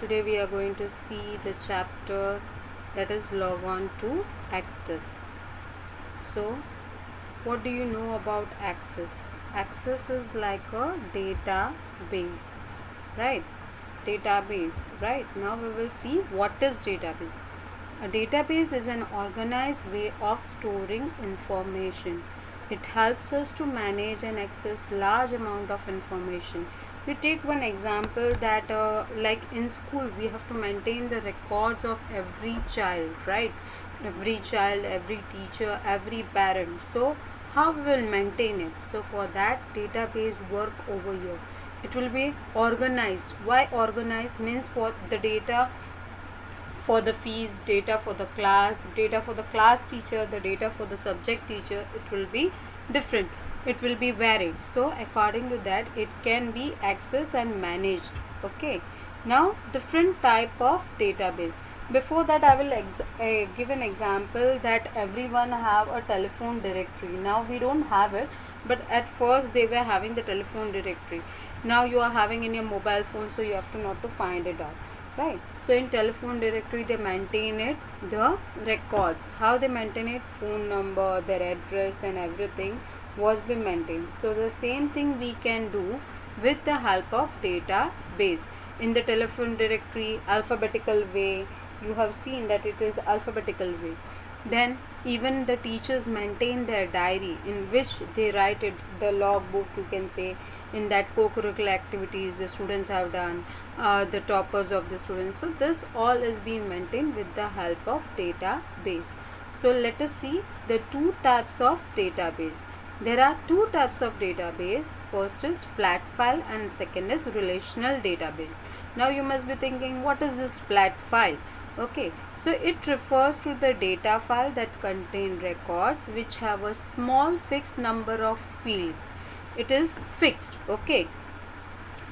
Today we are going to see the chapter that is log on to Access. So what do you know about Access? Access is like a database, right? Database, right? Now we will see what is database. A database is an organized way of storing information. It helps us to manage and access large amount of information. We take one example that like in school we have to maintain the records of every child, right? Every child, every teacher, every parent. So how we will maintain it? So for that, database work over here. It will be organized. Why organized? Means for the data for the fees, data for the class, data for the class teacher, the data for the subject teacher, it will be different, it will be varied. So according to that, it can be accessed and managed. Okay, now different type of database. Before that, I will give an example that everyone have a telephone directory. Now we don't have it, but at first they were having the telephone directory. Now you are having in your mobile phone, so you have to not to find it out, right? So in telephone directory they maintain it, the records, how they maintain it, phone number, their address and everything was be maintained. So the same thing we can do with the help of database. In the telephone directory, alphabetical way, you have seen that it is alphabetical way. Then even the teachers maintain their diary in which they write it, the log book you can say. In that co-curricular activities the students have done, the toppers of the students. So this all is being maintained with the help of database. So let us see the two types of database. There are two types of database. First is flat file and second is relational database. Now you must be thinking, what is this flat file? Okay, so it refers to the data file that contain records which have a small fixed number of fields. It is fixed. Okay,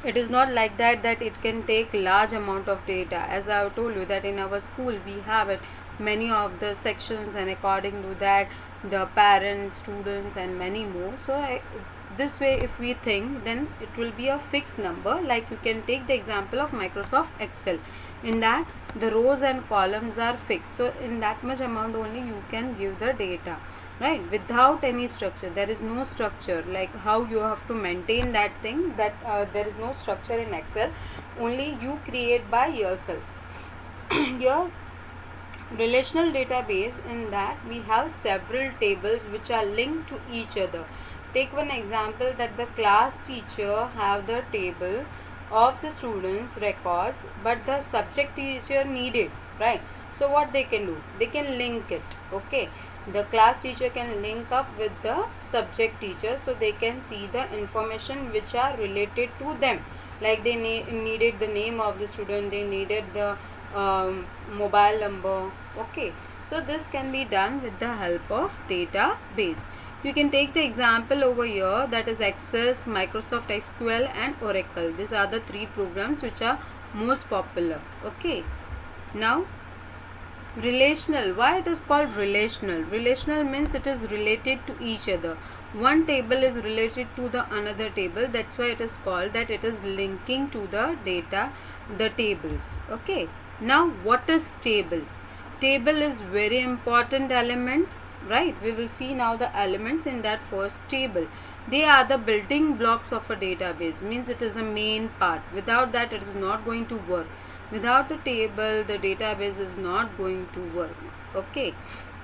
it is not like that it can take large amount of data. As I have told you that in our school we have it many of the sections, and according to that the parents, students and many more. So this way if we think, then it will be a fixed number. Like you can take the example of Microsoft Excel. In that the rows and columns are fixed, so in that much amount only you can give the data, right? Without any structure. There is no structure like how you have to maintain that thing, that there is no structure in Excel, only you create by yourself. Your relational database, in that we have several tables which are linked to each other. Take one example that the class teacher have the table of the students records, but the subject teacher need it, right? So what they can do, they can link it. Okay, the class teacher can link up with the subject teacher, so they can see the information which are related to them. Like they needed the name of the student, they needed the mobile number. Okay, so this can be done with the help of database. You can take the example over here, that is Access, Microsoft SQL and Oracle. These are the three programs which are most popular. Okay, now relational. Why it is called relational? Relational means it is related to each other. One table is related to the another table, that's why it is called that it is linking to the data, the tables. Okay, now what is table? Table is very important element, right? We will see now the elements in that first table. They are the building blocks of a database, means it is a main part. Without that it is not going to work. Without the table the database is not going to work. Okay,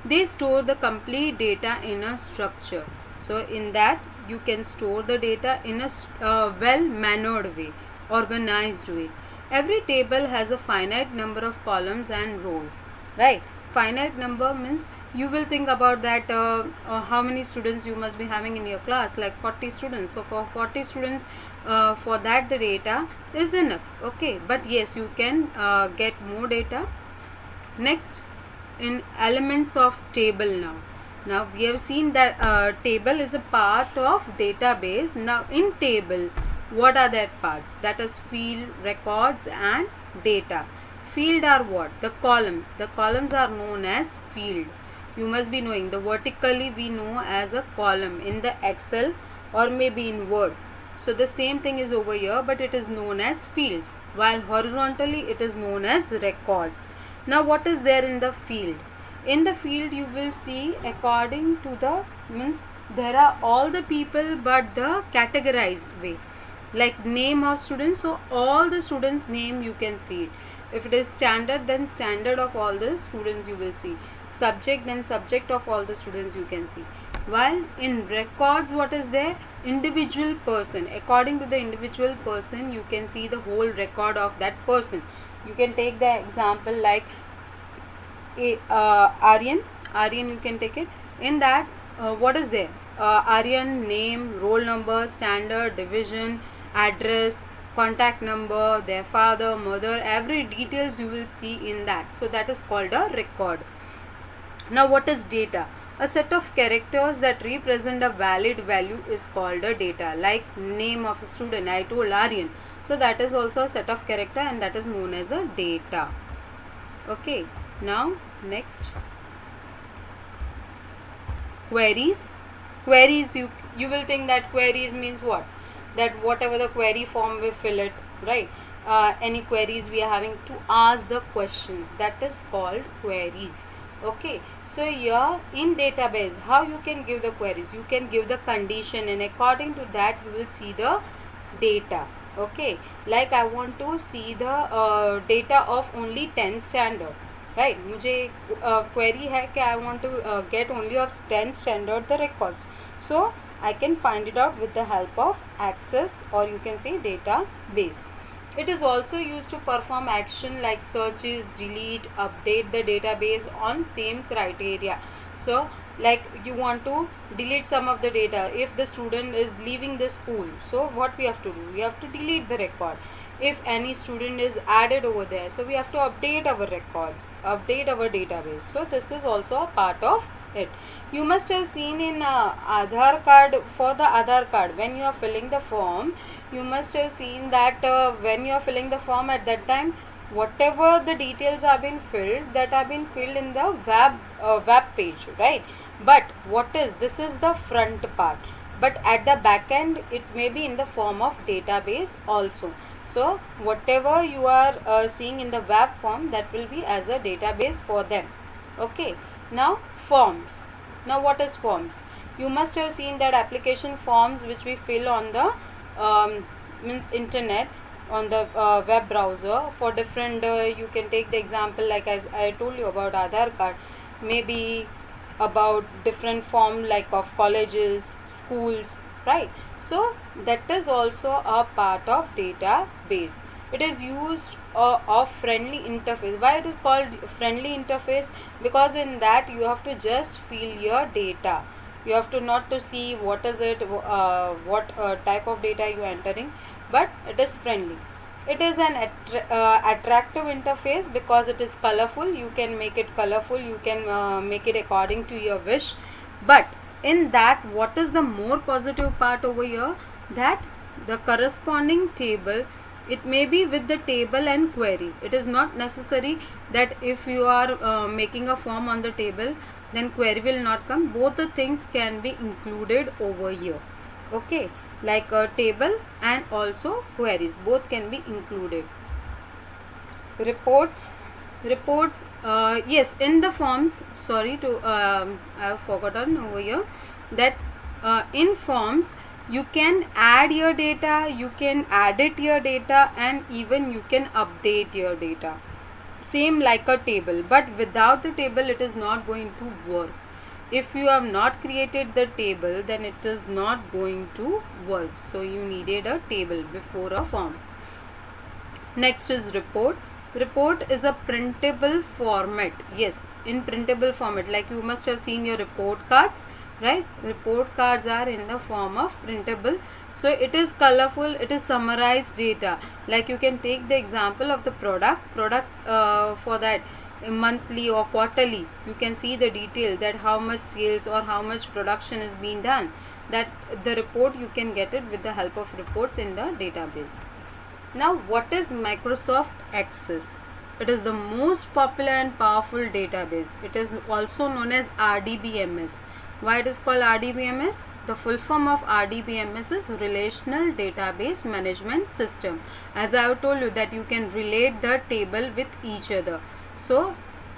they store the complete data in a structure. So in that you can store the data in a well mannered way, organized way. Every table has a finite number of columns and rows, right? Finite number means you will think about that how many students you must be having in your class, like 40 students. So for 40 students, for that the data is enough. Okay, but yes, you can get more data. Next, in elements of table. Now we have seen that table is a part of database. Now in table, what are that parts? That is field, records and data. Field are what? The columns. The columns are known as field. You must be knowing the vertically we know as a column in the Excel or maybe in Word. So the same thing is over here, but it is known as fields, while horizontally it is known as records. Now what is there in the field? In the field you will see according to the means there are all the people but the categorized way, like name of students. So all the students name you can see it. If it is standard, then standard of all the students you will see. Subject, then subject of all the students you can see. While in records, what is there? Individual person. According to the individual person, you can see the whole record of that person. You can take the example like Aryan. Aryan, you can take it. In that, what is there? Aryan name, roll number, standard, division, address, contact number, their father, mother, every details you will see in that. So that is called a record. Now what is data? A set of characters that represent a valid value is called a data. Like name of a student, I told Aryan. So that is also a set of character and that is known as a data. Okay. Now next, queries. Queries, you will think that queries means what? That whatever the query form we fill it, right? Any queries we are having to ask the questions, that is called queries. Okay, so here in database, how you can give the queries? You can give the condition and according to that you will see the data. Okay, like I want to see the data of only 10 standard, right? मुझे query है कि I want to get only of 10 standard the records. So I can find it out with the help of Access, or you can say database. It is also used to perform action like searches, delete, update the database on same criteria. So like you want to delete some of the data if the student is leaving the school. So what we have to do? We have to delete the record. If any student is added over there, so we have to update our records, update our database. So this is also a part of it. You must have seen in Aadhaar card, for the Aadhaar card, when you are filling the form, you must have seen that when you are filling the form at that time, whatever the details have been filled, that have been filled in the web page, right? But what is this? Is the front part, but at the back end it may be in the form of database also. So whatever you are seeing in the web form, that will be as a database for them. Okay. Now forms. Now what is forms? You must have seen that application forms which we fill on the means internet, on the web browser for different you can take the example like as I told you about Aadhaar card, maybe about different form like of colleges, schools, right? So that is also a part of database. It is used of friendly interface. Why it is called friendly interface? Because in that you have to just fill your data. You have to not to see what is it, what type of data you are entering, but it is friendly. It is an attractive interface because it is colorful. You can make it colorful, you can make it according to your wish. But in that, what is the more positive part over here? That the corresponding table, it may be with the table and query. It is not necessary that if you are making a form on the table, then query will not come. Both the things can be included over here. Okay, like a table and also queries, both can be included. Reports. Yes, in the forms, sorry to I have forgotten over here that in forms you can add your data, you can edit your data, and even you can update your data, same like a table. But without the table it is not going to work. If you have not created the table, then it is not going to work. So you needed a table before a form. Next is report. Report is a printable format. Yes, in printable format, like you must have seen your report cards, right? Report cards are in the form of printable. So it is colorful, it is summarized data. Like you can take the example of the product for that monthly or quarterly, you can see the detail that how much sales or how much production is being done. That the report you can get it with the help of reports in the database. Now what is Microsoft Access? It is the most popular and powerful database. It is also known as RDBMS. Why it is called RDBMS? The full form of RDBMS is Relational Database Management System. As I have told you that you can relate the table with each other. So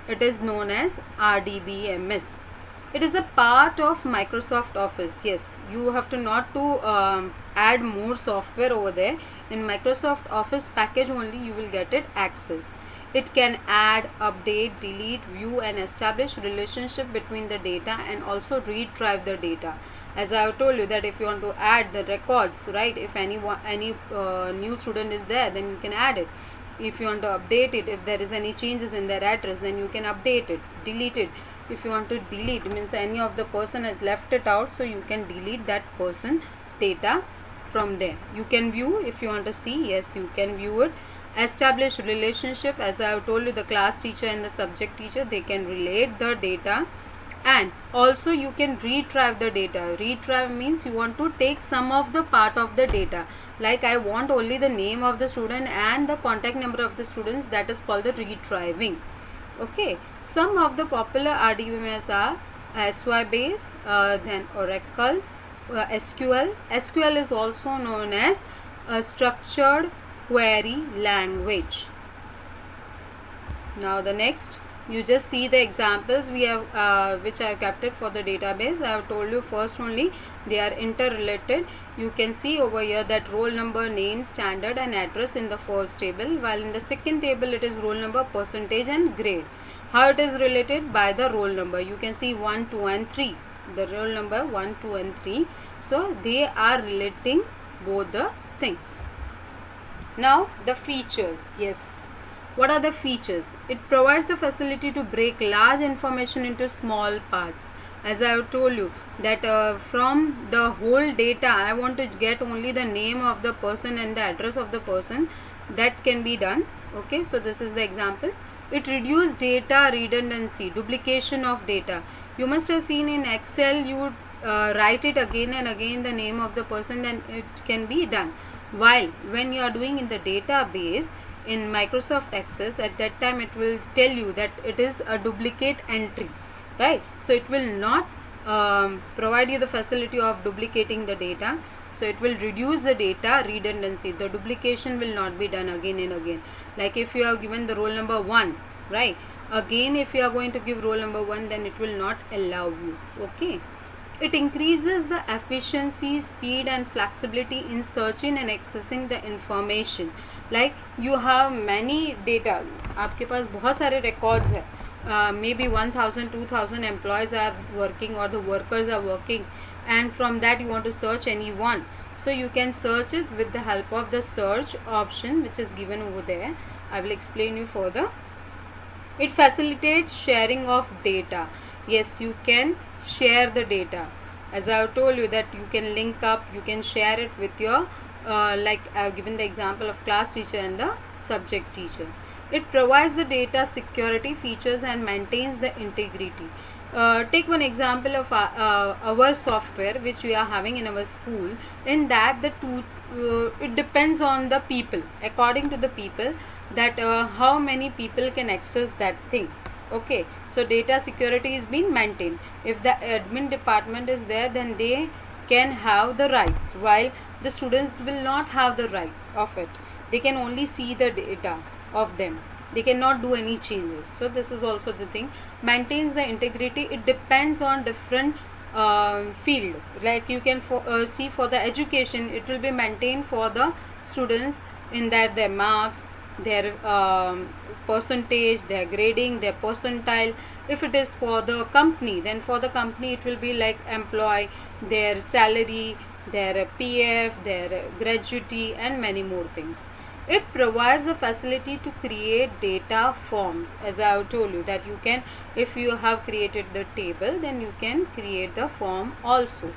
it is known as RDBMS. It is a part of Microsoft Office. Yes, you have to not to add more software over there. In Microsoft Office package only you will get it access. It can add, update, delete, view and establish relationship between the data and also retrieve the data. As I have told you that if you want to add the records, right, if any new student is there, then you can add it. If you want to update it, if there is any changes in their address, then you can update it, delete it. If you want to delete, means any of the person has left it out, so you can delete that person data from there. You can view if you want to see, yes, you can view it. Establish relationship, as I have told you, the class teacher and the subject teacher, they can relate the data. And also you can retrieve the data. Retrieve means you want to take some of the part of the data, like I want only the name of the student and the contact number of the students, that is called the retrieving. Okay, some of the popular RDBMS are Sybase, then Oracle, SQL. SQL is also known as a structured query language. Now the next, you just see the examples we have which I have kept it for the database. I have told you first only they are interrelated. You can see over here that roll number, name, standard and address in the first table, while in the second table it is roll number, percentage and grade. How it is related? By the roll number. You can see 1, 2 and 3. The roll number 1, 2 and 3. So they are relating both the things. Now the features. Yes. What are the features? It provides the facility to break large information into small parts. As I have told you that from the whole data I want to get only the name of the person and the address of the person. That can be done. Okay, so this is the example. It reduces data redundancy, duplication of data. You must have seen in Excel you would write it again and again the name of the person, and it can be done. While when you are doing in the database in Microsoft Access, at that time it will tell you that it is a duplicate entry, right? So it will not provide you the facility of duplicating the data. So it will reduce the data redundancy. The duplication will not be done again and again. Like if you have given the roll number 1, right, again if you are going to give roll number 1, then it will not allow you. Okay. It increases the efficiency, speed and flexibility in searching and accessing the information. Like you have many data, आपके पास बहुत सारे records है, maybe 1000 2000 employees are working or the workers are working, and from that you want to search any one. So you can search it with the help of the search option which is given over there. I will explain you further. It facilitates sharing of data. Yes, you can share the data. As I have told you that you can link up, you can share it with your like I have given the example of class teacher and the subject teacher. It provides the data security features and maintains the integrity. Take one example of our software which we are having in our school. In that it depends on the people, according to the people, that how many people can access that thing. Okay, so data security is being maintained. If the admin department is there, then they can have the rights, while the students will not have the rights of it. They can only see the data of them. They cannot do any changes. So this is also the thing. Maintains the integrity. It depends on different field. Like you can see for the education, it will be maintained for the students in that their marks, their percentage, their grading, their percentile. If it is for the company, then for the company it will be like employee, their salary, their PF, their gratuity and many more things. It provides the facility to create data forms. As I have told you that you can, if you have created the table, then you can create the form also.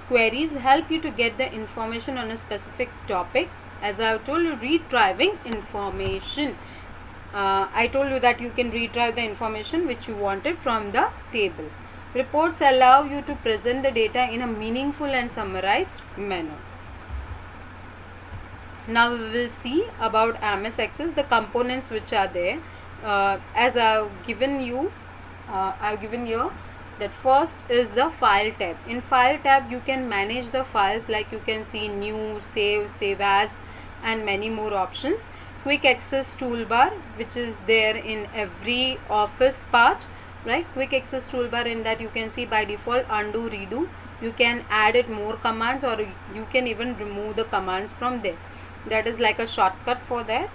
Queries help you to get the information on a specific topic. As I have told you, retrieving information. I told you that you can retrieve the information which you wanted from the table. Reports allow you to present the data in a meaningful and summarized manner. Now we will see about MS Access, the components which are there. As I have given you, That first is the file tab. In file tab you can manage the files, like you can see new, save as, and many more options. Quick access toolbar, which is there in every office part, right? Quick access toolbar, in that you can see by default undo, redo. You can add it more commands, or you can even remove the commands from there. That is like a shortcut for that.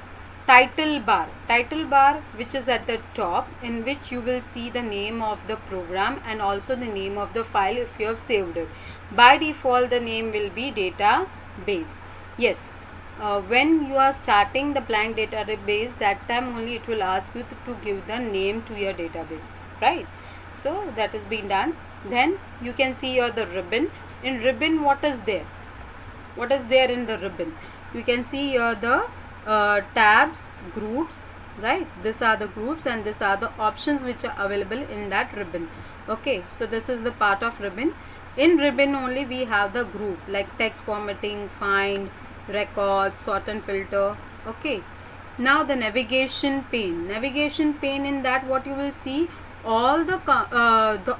Title bar, which is at the top, in which you will see the name of the program and also the name of the file if you have saved it. By default the name will be database. Yes, when you are starting the blank database, that time only it will ask you to give the name to your database, right? So that is being done. Then you can see here the ribbon. In ribbon, what is there? What is there in the ribbon? You can see here the tabs, groups, right? These are the groups and these are the options which are available in that ribbon. Okay, so this is the part of ribbon. In ribbon only we have the group, like text formatting, find, records, sort and filter. Okay, now the navigation pane. Navigation pane, in that what you will see, all the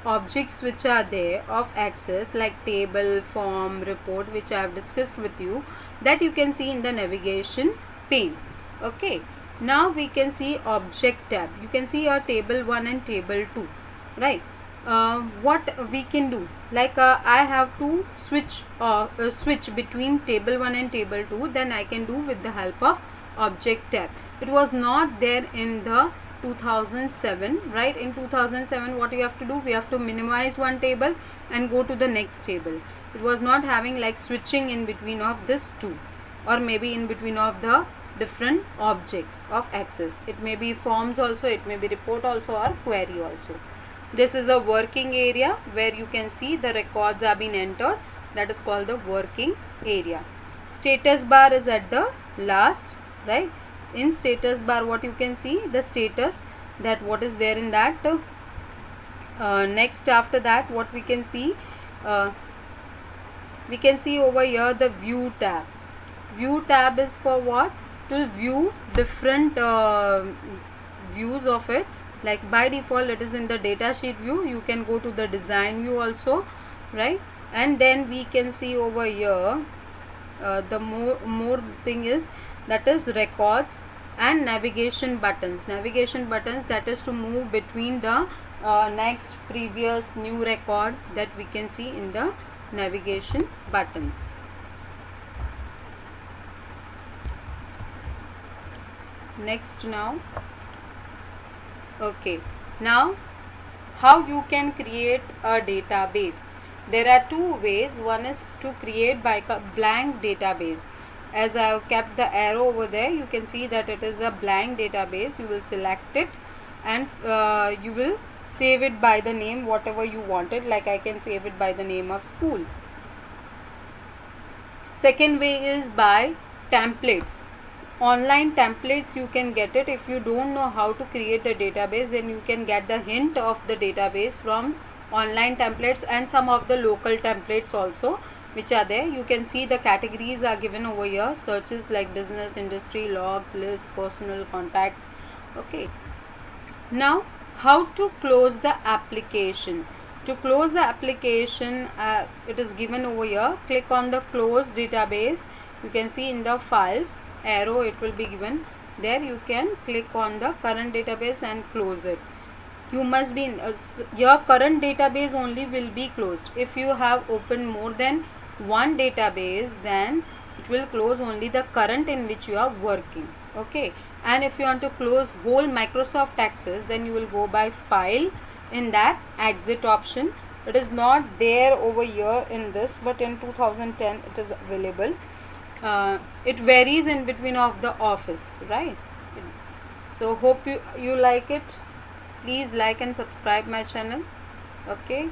objects which are there of Access, like table, form, report, which I have discussed with you, that you can see in the navigation pane. Okay, now we can see object tab. You can see our table 1 and table 2, right? What we can do, like I have to switch between table 1 and table 2, then I can do with the help of object tab. It was not there in the 2007, right? In 2007 what you have to do, we have to minimize one table and go to the next table. It was not having like switching in between of this two, or maybe in between of the different objects of Access. It may be forms also, it may be report also, or query also. This is a working area where you can see the records are being entered. That is called the working area. Status bar is at the last, right? In status bar what you can see, the status, that what is there in that. Next after that what we can see over here the view tab. View tab is for what? To view different views of it. Like by default it is in the data sheet view. You can go to the design view also, right? And then we can see over here the more thing is, that is records and navigation buttons. Navigation buttons, that is to move between the next, previous, new record, that we can see in the navigation buttons. Next now, okay, now how you can create a database. There are two ways. One is to create by a blank database. As I have kept the arrow over there, you can see that it is a blank database. You will select it and you will save it by the name whatever you wanted. Like I can save it by the name of school. Second way is by templates. Online templates you can get it. If you don't know how to create a database, then you can get the hint of the database from online templates and some of the local templates also which are there. You can see the categories are given over here. Searches like business, industry, logs, list, personal, contacts. Okay, now how to close the application. To close the application, it is given over here. Click on the close database. You can see in the files arrow, it will be given there. You can click on the current database and close it. You must be in your current database only will be closed. If you have opened more than one database, then it will close only the current in which you are working. Okay, and if you want to close whole Microsoft Access, then you will go by file, in that exit option. It is not there over here in this, but in 2010 it is available. It varies in between of the office, right? So hope you like it. Please like and subscribe my channel. Okay.